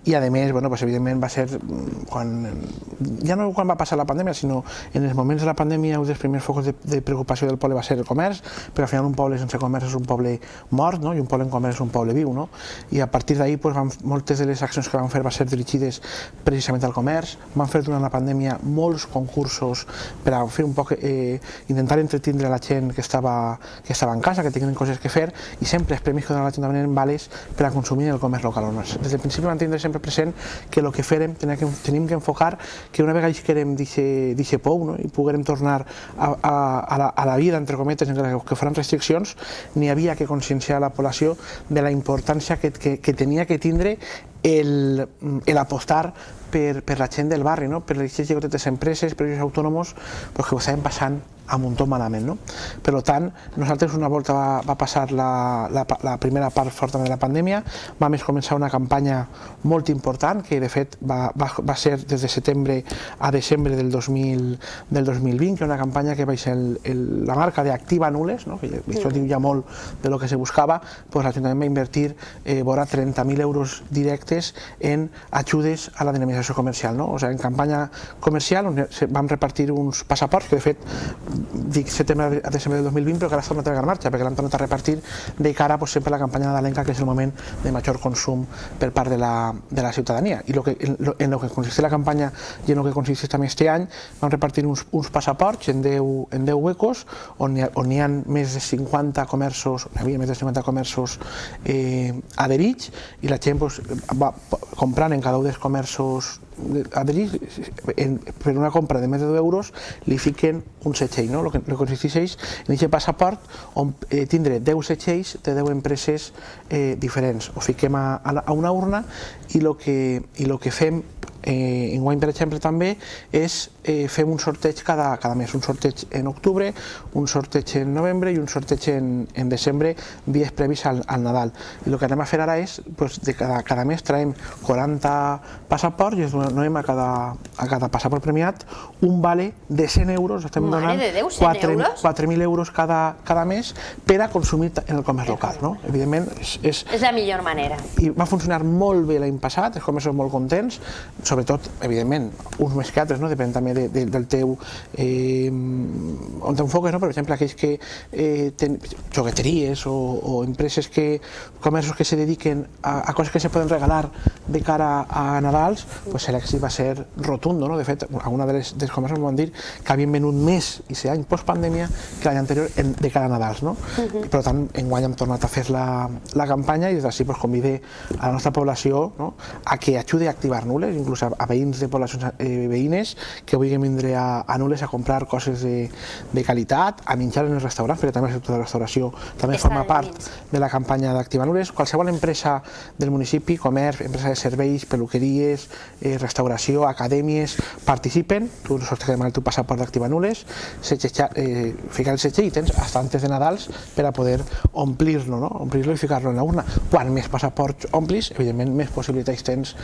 i a més, evidentment va ser ja no quan va passar la pandèmia, sinó en els moments de la pandèmia un dels primers focus de preocupació del poble va ser el comerç, perquè al final un poble sense comerç és un poble mort, i un poble en comerç és un poble viu, i a partir d'ahir moltes de les accions que vam fer van ser dirigides precisament al comerç. Vam fer durant la pandèmia molts concursos per a fer un poc, intentar entretindre la gent que estava en casa, que tenien coses que fer, i sempre els premis que donava l'Ajuntament eren vales per a consumir el comerç local. Des del principi vam tindre sempre present que el que fèrem tenim que enfocar que una vegada isquerem d'aquest pou i poguérem tornar a la vida, entre cometes, encara que foren restriccions, n'hi havia que conscienciar la població de la importància que tenia que tindre l'apostar per la gent del barri, per les petites empreses, per els autònoms que ho estaven passant a muntó malament. Per tant, nosaltres una volta va passar la primera part forta de la pandèmia, vam començar una campanya molt important, que de fet va ser des de setembre a desembre del 2020, que una campanya que va ser la marca d'Activa Nules, que això diu ja molt de lo que se buscava. L'Ajuntament va invertir vora 30.000 euros directes en ajudes a la dinamització comercial. En campanya comercial vam repartir uns passaports, que de fet dic setembre a desembre del 2020, però que ara s'ha tornat a marxa, perquè l'han tornat a repartir de cara sempre a la campanya nadalenca, que és el moment de major consum per part de la ciutadania. I en el que consisteix la campanya i en el que consisteix també aquest any, vam repartir uns passaports en 10 huecos, on hi ha més de 50 comerços, hi havia més de 50 comerços adherits, i la gent va comprant en cada un dels comerços adherits, per una compra de més de 10 euros li fiquen un setxell. El que consisteix en aquest passaport on tindre 10 setxells de 10 empreses diferents. Ho fiquem a una urna i el que fem enguany, per exemple, també és fem un sorteig cada mes, un sorteig en octubre, un sorteig en novembre i un sorteig en desembre, dies previs al Nadal. I el que anem a fer ara és, cada mes traiem 40 passaports i ens donem a cada passaport premiat un vale de 100 euros, estem donant 4.000 euros cada mes per a consumir en el comerç local. Evidentment, és la millor manera. I va funcionar molt bé l'any passat, els comerços molt contents, sobretot, evidentment, uns més que altres, depèn també del teu on t'enfoques, per exemple, aquells que tenen jogueteries o empreses, comerços que se dediquen a coses que se poden regalar de cara a Nadals, l'èxit va ser rotund. De fet, alguna dels comerços van dir que havien venut més aquest any postpandèmia que l'any anterior de cara a Nadals. Per tant, enguany hem tornat a fer la campanya i des d'ací convide a la nostra població a que ajudi a activar Nules, inclús a veïns de poblacions veïnes que vulguin vindre a Nules a comprar coses de qualitat, a menjar en els restaurants, perquè també el sector de la restauració també forma part de la campanya d'Activar Nules. Qualsevol empresa del municipi, comerç, empresa de serveis, peluqueries, restauració, acadèmies, participen. Tu sols t'has de demanar el teu passaport d'Activar Nules, ficar el setxell i tens fins antes de Nadals per a poder omplir-lo i ficar-lo en la urna. Quan més passaports omplis, evidentment més possibilitats tens